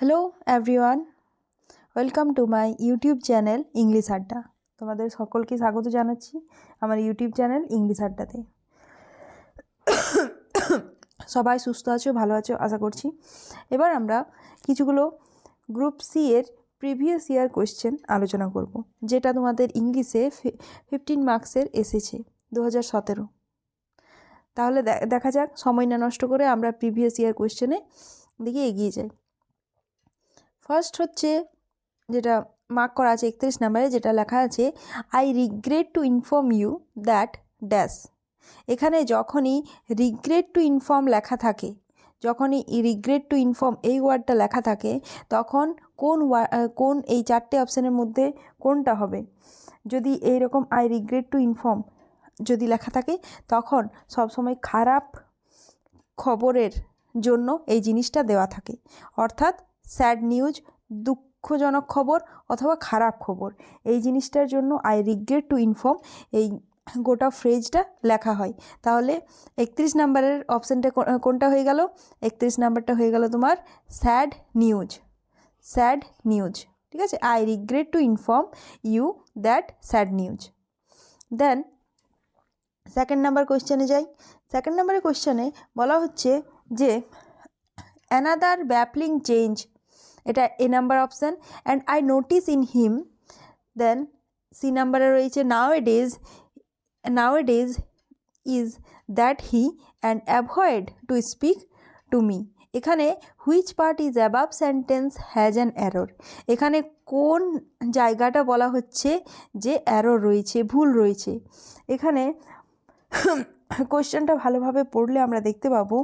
Hello everyone, welcome to my YouTube channel English আড্ডা। তোমাদের সকলকে স্বাগত জানাচ্ছি আমার ইউটিউব চ্যানেল ইংলিশ আড্ডাতে। সবাই সুস্থ আছো, ভালো আছো আশা করছি। এবার আমরা কিছুগুলো গ্রুপ সি এর প্রিভিয়াস ইয়ার কোয়েশ্চেন আলোচনা করব, যেটা তোমাদের ইংলিশে 15 মার্কসের এসেছে 2017। তাহলে দেখা যাক, সময় না নষ্ট করে আমরা প্রিভিয়াস ইয়ার কোয়েশ্চেনে দিকে এগিয়ে যাই। ফার্স্ট হচ্ছে যেটা মার্ক করা আছে 31 নম্বরে, যেটা লেখা আছে I regret to inform you that dash. এখানে যখনই রিগ্রেট টু ইনফর্ম লেখা থাকে, যখনই রিগ্রেট টু ইনফর্ম এই ওয়ার্ডটা লেখা থাকে, তখন কোন এই চারটে অপশানের মধ্যে কোনটা হবে? যদি এইরকম আই রিগ্রেট টু ইনফর্ম যদি লেখা থাকে, তখন সবসময় খারাপ খবরের জন্য এই জিনিসটা দেওয়া থাকে, অর্থাৎ স্যাড নিউজ, দুঃখজনক খবর অথবা খারাপ খবর, এই জিনিসটার জন্য আই রিগ্রেট টু ইনফর্ম এই গোটা ফ্রেজটা লেখা হয়। তাহলে 31 নাম্বারের অপশানটা কোনটা হয়ে গেল? 31 নাম্বারটা হয়ে গেল তোমার স্যাড নিউজ। স্যাড নিউজ, ঠিক আছে? I regret to inform you that sad news. Then second number কোয়েশ্চেনে যাই। সেকেন্ড নাম্বারের কোয়েশ্চেনে বলা হচ্ছে যে অ্যানাদার ব্যাফলিং চেঞ্জ, এটা A number option, and I notice in him. Then C নাম্বারে রয়েছে nowadays is that he and avoid to speak to me. এখানে which part is above sentence has an error. এখানে কোন জায়গাটা বলা হচ্ছে যে অ্যারর রয়েছে, ভুল রয়েছে? এখানে কোয়েশ্চেনটা ভালোভাবে পড়লে আমরা দেখতে পাবো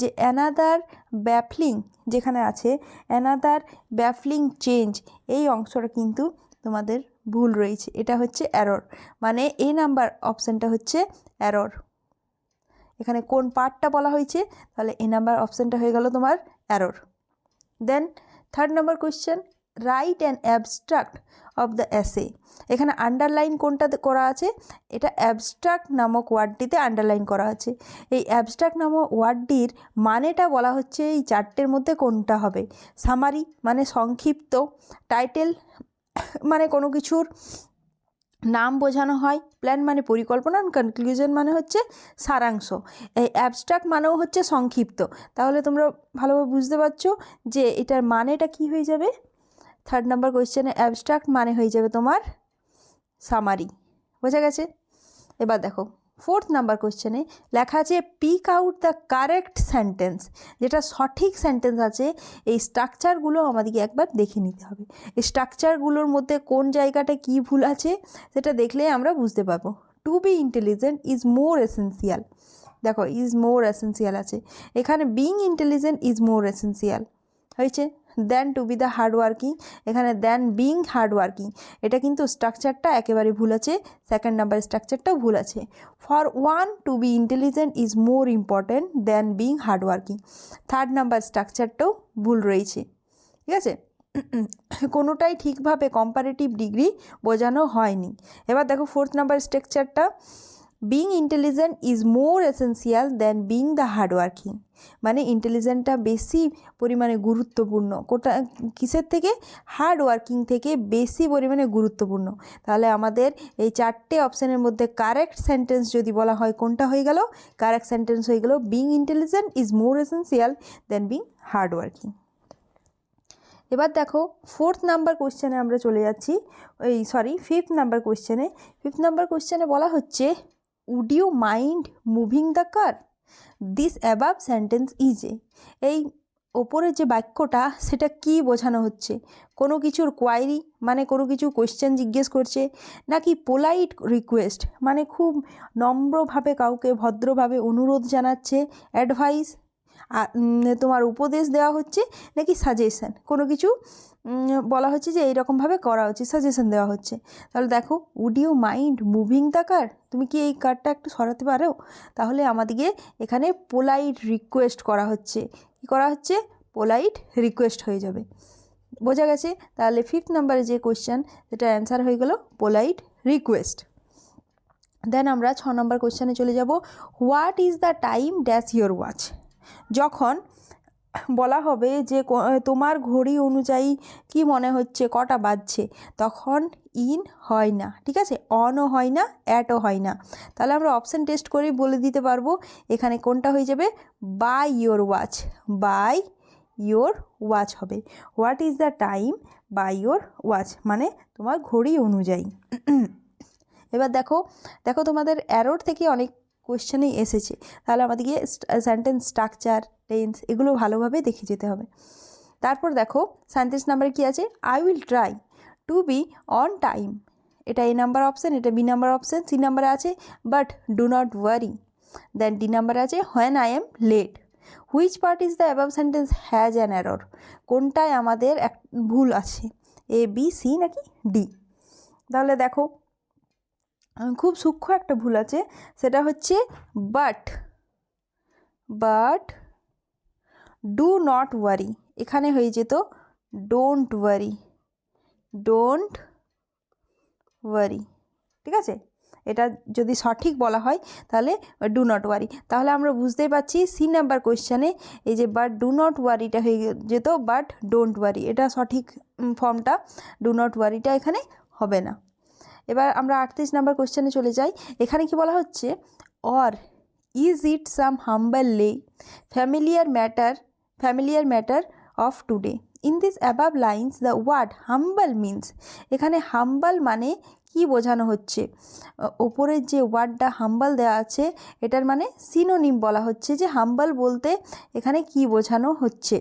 যে অ্যানাদার ব্যাফলিং যেখানে আছে, অ্যানাদার ব্যাফলিং চেঞ্জ, এই অংশটা কিন্তু তোমাদের ভুল রয়েছে, এটা হচ্ছে অ্যারর। মানে এই নাম্বার অপশানটা হচ্ছে অ্যারর। এখানে কোন পার্টটা বলা হয়েছে, তাহলে এই নাম্বার অপশানটা হয়ে গেল তোমার error. Then third number question, write an abstract of the essay. এখানে আন্ডারলাইন কোনটাতে করা আছে? এটা অ্যাবস্ট্রাক্ট নামক ওয়ার্ডটিতে আন্ডারলাইন করা আছে। এই অ্যাবস্ট্রাক্ট নামক ওয়ার্ডটির মানেটা বলা হচ্ছে এই চারটের মধ্যে কোনটা হবে? সামারি মানে সংক্ষিপ্ত, টাইটেল মানে কোনো কিছুর নাম বোঝানো হয়, প্ল্যান মানে পরিকল্পনা, কনক্লুশন মানে হচ্ছে সারাংশ। এই অ্যাবস্ট্রাক্ট মানেও হচ্ছে সংক্ষিপ্ত। তাহলে তোমরা ভালোভাবে বুঝতে পারছো যে এটার মানেটা কি হয়ে যাবে? থার্ড নাম্বার কোয়েশ্চেনে অ্যাবস্ট্রাক্ট মানে হয়ে যাবে তোমার সামারি। বোঝা গেছে? এবার দেখো ফোর্থ নাম্বার কোয়েশ্চেনে লেখা আছে pick out the correct sentence. যেটা সঠিক সেন্টেন্স আছে, এই স্ট্রাকচারগুলো আমাদেরকে একবার দেখে নিতে হবে। এই স্ট্রাকচারগুলোর মধ্যে কোন জায়গাটা কি ভুল আছে সেটা দেখলে আমরা বুঝতে পারবো। To be intelligent is more essential. দেখো ইজ মোর এসেন্সিয়াল আছে, এখানে being intelligent is more essential হয়েছে। Then to be the hard working, এখানে দেন বিং হার্ড ওয়ার্কিং, এটা কিন্তু স্ট্রাকচারটা একেবারে ভুল আছে, সেকেন্ড নাম্বার স্ট্রাকচারটাও ভুল আছে। For one to be intelligent is more important than being hard working, third number স্ট্রাকচারটাও ভুল রয়েছে, ঠিক আছে? কোনোটাই ঠিকভাবে কম্পারেটিভ ডিগ্রি বোঝানো হয়নি। এবার দেখো ফোর্থ নাম্বার স্ট্রাকচারটা, being intelligent is more essential than being the hard working, মানে ইন্টেলিজেন্টটা বেশি পরিমাণে গুরুত্বপূর্ণ কোটা কিসের থেকে? হার্ড ওয়ার্কিং থেকে বেশি পরিমাণে গুরুত্বপূর্ণ। তাহলে আমাদের এই চারটে অপশানের মধ্যে কারেক্ট সেন্টেন্স যদি বলা হয় কোনটা হয়ে গেল? কারেক্ট সেন্টেন্স হয়ে গেল being intelligent is more essential than being hard working. এবার দেখো ফোর্থ নাম্বার কোয়েশ্চেনে আমরা চলে যাচ্ছি, ফিফথ নাম্বার কোয়েশ্চেনে। ফিফথ নাম্বার কোয়েশ্চেনে বলা হচ্ছে would you mind moving the car, this above sentence is a. এই ওপরের যে বাক্যটা সেটা কি বোঝানো হচ্ছে? কোনো কিছুর কোয়ারি মানে কোনো কিছু কোয়েশ্চেন জিজ্ঞেস করছে, নাকি পোলাইট রিকোয়েস্ট মানে খুব নম্রভাবে কাউকে ভদ্রভাবে অনুরোধ জানাচ্ছে, অ্যাডভাইস তোমার উপদেশ দেওয়া হচ্ছে, নাকি সাজেশন কোনো কিছু বলা হচ্ছে যে এইরকমভাবে করা হচ্ছে, সাজেশন দেওয়া হচ্ছে। তাহলে দেখো would you mind moving the car, তুমি কি এই কারটা একটু সরাতে পারো? তাহলে আমাদেরকে এখানে পোলাইট রিকোয়েস্ট করা হচ্ছে। কী করা হচ্ছে? পোলাইট রিকোয়েস্ট হয়ে যাবে। বোঝা গেছে? তাহলে ফিফথ নাম্বারে যে কোয়েশ্চেন সেটার অ্যান্সার হয়ে গেল পোলাইট রিকোয়েস্ট। দেন আমরা 6 নম্বর কোয়েশ্চেনে চলে যাব, what is the time dash your watch. যখন বলা হবে যে তোমার ঘড়ি অনুযায়ী কি মনে হচ্ছে কটা বাজছে, তখন ইন হয় না, ঠিক আছে, অনও হয় না, অ্যাটও হয় না। তাহলে আমরা অপশান টেস্ট করেই বলে দিতে পারবো এখানে কোনটা হয়ে যাবে, by your watch, by your watch হবে। What is the time by your watch মানে তোমার ঘড়ি অনুযায়ী। এবার দেখো দেখো তোমাদের অ্যারোর থেকে অনেক কোয়েশ্চেনেই এসেছে, তাহলে আমাদেরকে সেন্টেন্স স্ট্রাকচার, টেন্স এগুলো ভালোভাবে দেখে যেতে হবে। তারপর দেখো সেন্টেন্স নাম্বারে কী আছে, I will try to be on time, এটা এ নাম্বার অপশান, এটা বি নাম্বার অপশান। সি নাম্বারে আছে but do not worry, then D নাম্বারে আছে when I am late. Which part is the above sentence has an error, কোনটায় আমাদের এক ভুল আছে, এ বি সি নাকি ডি। তাহলে দেখো খুব সূক্ষ্ম একটা ভুল আছে, সেটা হচ্ছে but, but do not worry, এখানে হয়ে যেত ডোন্ট ওয়ারি, ডোন্ট ওয়ারি, ঠিক আছে। এটা যদি সঠিক বলা হয় তাহলে ডু নট ওয়ারি। তাহলে আমরা বুঝতেই পারছি সি নাম্বার কোয়েশ্চানে এই যে বাট ডু নট ওয়ারিটা হয়ে যেত বাট ডোন্ট ওয়ারি, এটা সঠিক ফর্মটা, ডু নট ওয়ারিটা এখানে হবে না। এবার আমরা 38 নাম্বার কোয়েশ্চেনে চলে যাই। এখানে কি বলা হচ্ছে, or is it some humble lay familiar matter of today in this above lines the word humble means, এখানে হাম্বল মানে কি বোঝানো হচ্ছে, ওপরের যে ওয়ার্ডটা হাম্বল দেওয়া আছে এটার মানে সিনোনিম বলা হচ্ছে যে হাম্বল বলতে এখানে কি বোঝানো হচ্ছে,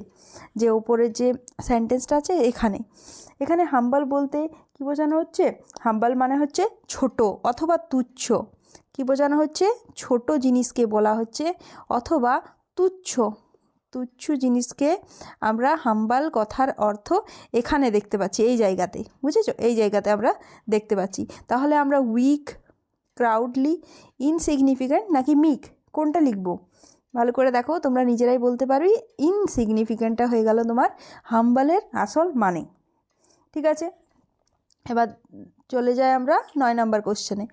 যে ওপরের যে সেন্টেন্সটা আছে এখানে হাম্বল বলতে কি বোঝানো হচ্ছে, হাম্বল মানে হচ্ছে ছোট অথবা তুচ্ছ, কি বোঝানো হচ্ছে, ছোট জিনিসকে বলা হচ্ছে অথবা তুচ্ছ, তুচ্ছ জিনিসকে আমরা হাম্বল কথার অর্থ এখানে দেখতে পাচ্ছি, এই জায়গাতে, বুঝেছো, এই জায়গাতে আমরা দেখতে পাচ্ছি। তাহলে আমরা উইক, ক্রাউডলি, ইনসিগনিফিক্যান্ট নাকি মিক কোনটা লিখবো, ভালো করে দেখো, তোমরা নিজেরাই বলতে পারবে। ইনসিগনিফিক্যান্টটা হয়ে গেল তোমার হাম্বলের আসল মানে, ঠিক আছে। এবার চলে যাই আমরা 9 নাম্বার কোশ্চেনে,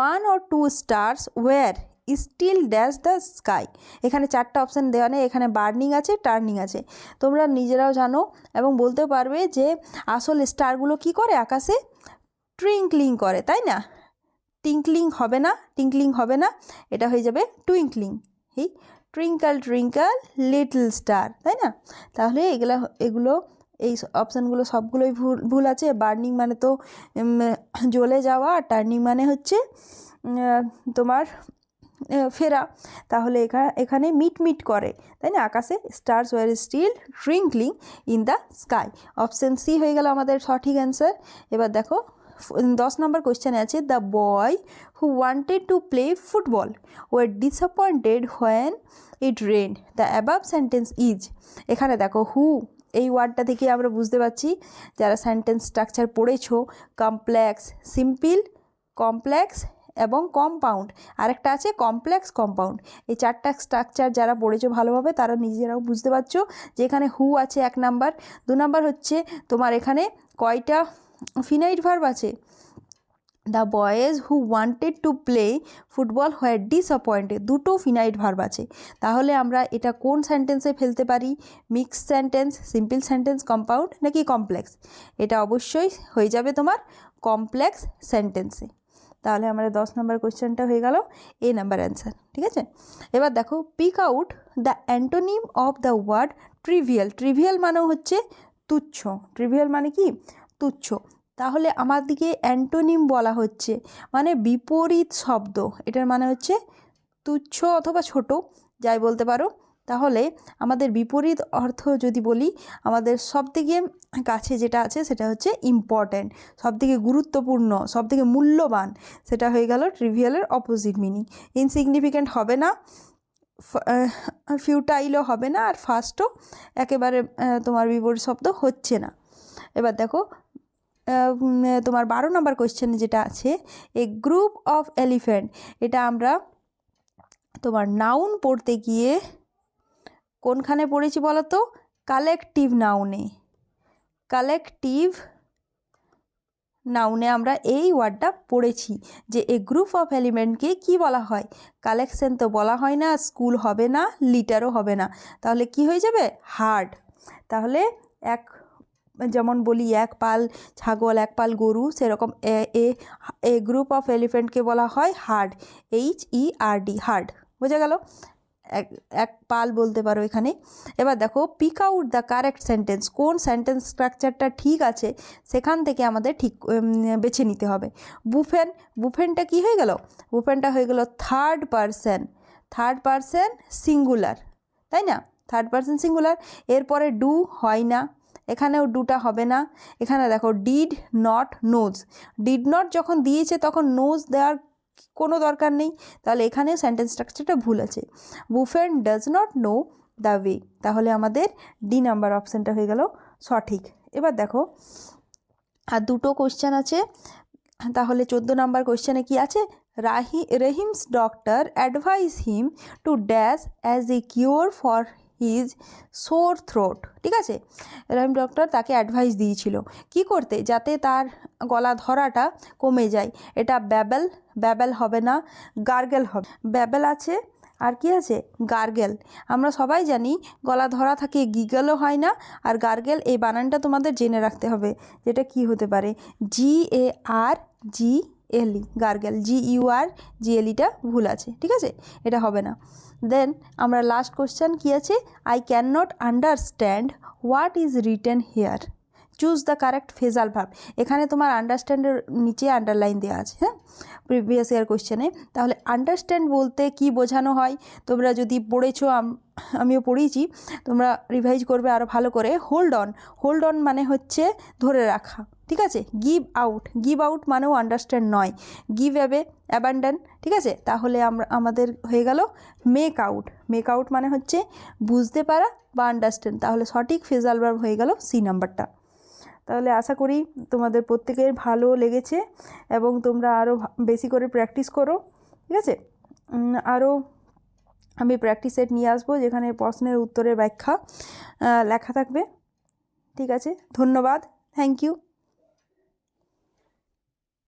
1 or 2 stars were still dash the sky, এখানে 4টা অপশান দেওয়া নেই, এখানে বার্নিং আছে, টার্নিং আছে, তোমরা নিজেরাও জানো এবং বলতেও পারবে যে আসল স্টারগুলো কি করে আকাশে, টুইঙ্কলিং করে, তাই না, টিঙ্কলিং হবে না, এটা হয়ে যাবে টুইঙ্কলিং, এই টুইঙ্কল টুইঙ্কল লিটল স্টার, তাই না। তাহলে এগুলো এই অপশানগুলো সবগুলোই ভুল আছে। বার্নিং মানে তো জ্বলে যাওয়া, আর টার্নিং মানে হচ্ছে তোমার ফেরা, তাহলে এখানে মিট করে, তাই না, আকাশে stars were still twinkling in the sky, option C হয়ে গেল আমাদের সঠিক অ্যান্সার। এবার দেখো 10 নম্বর কোয়েশ্চেনে আছে, the boy who wanted to play football were disappointed when it rain, the above sentence is, এখানে দেখো হু এই ওয়ার্ডটা থেকে আমরা বুঝতে পারছি যারা সেন্টেন্স স্ট্রাকচার পড়েছো, কমপ্লেক্স, সিম্পল, কমপ্লেক্স এবং কম্পাউন্ড, আরেকটা আছে কমপ্লেক্স কম্পাউন্ড, এই 4টা স্ট্রাকচার যারা পড়েছো ভালোভাবে তারা নিজেরাও বুঝতে পারছো যে এখানে হু আছে 1 নাম্বার, 2 নাম্বার হচ্ছে তোমার এখানে কয়টা ফিনাইট ভার্ব আছে, the boys who wanted to play football were disappointed, 2টো ফিনাইট ভার্ব আছে। তাহলে আমরা এটা কোন সেন্টেন্সে ফেলতে পারি, mixed sentence, simple sentence, compound নাকি কমপ্লেক্স, এটা অবশ্যই হয়ে যাবে তোমার কমপ্লেক্স সেন্টেন্সে। তাহলে আমাদের 10 নম্বর কোয়েশ্চেনটা হয়ে গেল এ নাম্বার অ্যান্সার, ঠিক আছে। এবার দেখো, pick out the antonym of the word trivial, trivial মানেও হচ্ছে তুচ্ছ, ট্রিভিয়াল মানে কি তুচ্ছ, তাহলে আমার দিকে অ্যান্টোনিম বলা হচ্ছে মানে বিপরীত শব্দ, এটার মানে হচ্ছে তুচ্ছ অথবা ছোট যাই বলতে পারো। তাহলে আমাদের বিপরীত অর্থ যদি বলি, আমাদের সবথেকে কাছে যেটা আছে সেটা হচ্ছে ইম্পর্ট্যান্ট, সবথেকে গুরুত্বপূর্ণ, সবথেকে মূল্যবান, সেটা হয়ে গেল ট্রিভিয়ালের অপোজিট মিনিং। ইনসিগনিফিক্যান্ট হবে না, ফিউটাইলও হবে না, আর ফার্স্টও একেবারে তোমার বিপরীত শব্দ হচ্ছে না। এবার দেখো তোমার 12 নম্বর কোয়েশ্চেনে যেটা আছে, এ গ্রুপ অফ এলিফ্যান্ট, এটা আমরা তোমার নাউন পড়তে গিয়ে কোনখানে পড়েছি বলো তো, কালেকটিভ নাউনে, কালেকটিভ নাউনে আমরা এই ওয়ার্ডটা পড়েছি যে এ গ্রুপ অফ এলিমেন্টকে কি বলা হয়, কালেকশন তো বলা হয় না, স্কুল হবে না, লিটারও হবে না, তাহলে কি হয়ে যাবে, হার্ড। তাহলে এক যেমন বলি এক পাল ছাগল এক পাল গরু, সেরকম এ গ্রুপ অফ এলিফেন্টকে বলা হয় হার্ড, HERD, হার্ড। বোঝা গেল? এক এক পাল বলতে পারো এখানে। এবার দেখো pick out the correct sentence, কোন সেন্টেন্স স্ট্রাকচারটা ঠিক আছে সেখান থেকে আমাদের ঠিক বেছে নিতে হবে। বুফেনটা কি হয়ে গেল, বুফেনটা হয়ে গেল থার্ড পারসন সিঙ্গুলার, তাই না, থার্ড পারসন সিঙ্গুলার। এরপরে ডু হয় না, এখানেও ডুটা হবে না। এখানে দেখো did not knows, did not যখন দিয়েছে তখন নোজ দেওয়ার কোনো দরকার নেই, তাহলে এখানে সেন্টেন্স স্ট্রাকচারটা ভুল আছে। বুফেন does not know the way, তাহলে আমাদের ডি নাম্বার অপশানটা হয়ে গেল সঠিক। এবার দেখো আর দুটো কোশ্চেন আছে, তাহলে 14 নাম্বার কোশ্চেনে কি আছে, Rahim's doctor advice him to dash as a cure for his Soar throat. ঠিক আছে, রহিম ডক্টর তাকে অ্যাডভাইস দিয়েছিল কি করতে, যাতে তার গলা ধরাটা কমে যায়। এটা ব্যাবেল হবে না, গার্গেল হবে। ব্যাবেল আছে আর কি আছে, গার্গেল। আমরা সবাই জানি গলা ধরা থাকে, গিগলও হয় না। আর গার্গেল এই বানানটা তোমাদের জেনে রাখতে হবে, যেটা কি হতে পারে, GARGLE, গার্গেল। GURGLEটা ভুল আছে, ঠিক আছে, এটা হবে না। দেন আমরা লাস্ট কোশ্চেন কি আছে, I can not understand what is written here, choose the correct phrasal verb. এখানে তোমার আন্ডারস্ট্যান্ডের নিচে আন্ডারলাইন দেওয়া আছে, হ্যাঁ, প্রিভিয়াস ইয়ার কোশ্চেনে। তাহলে আন্ডারস্ট্যান্ড বলতে কি বোঝানো হয়, তোমরা যদি পড়েছো, আমিও পড়িয়েছি, তোমরা রিভাইজ করবে আরও ভালো করে। হোল্ড অন মানে হচ্ছে ধরে রাখা, ঠিক আছে। গিভ আউট মানেও আন্ডারস্ট্যান্ড নয়, গিভ অ্যাবান্ডন, ঠিক আছে। তাহলে আমাদের হয়ে গেল মেক আউট মানে হচ্ছে বুঝতে পারা বা আন্ডারস্ট্যান্ড, তাহলে সঠিক ফ্রেজাল ভার্ব হয়ে গেল সি নাম্বারটা। তাহলে আশা করি তোমাদের প্রত্যেকের ভালো লেগেছে এবং তোমরা আরও বেশি করে প্র্যাকটিস করো, ঠিক আছে। আরও আমি প্র্যাকটিস সেট নিয়ে আসবো যেখানে প্রশ্নের উত্তরের ব্যাখ্যা লেখা থাকবে, ঠিক আছে। ধন্যবাদ, থ্যাংক ইউ।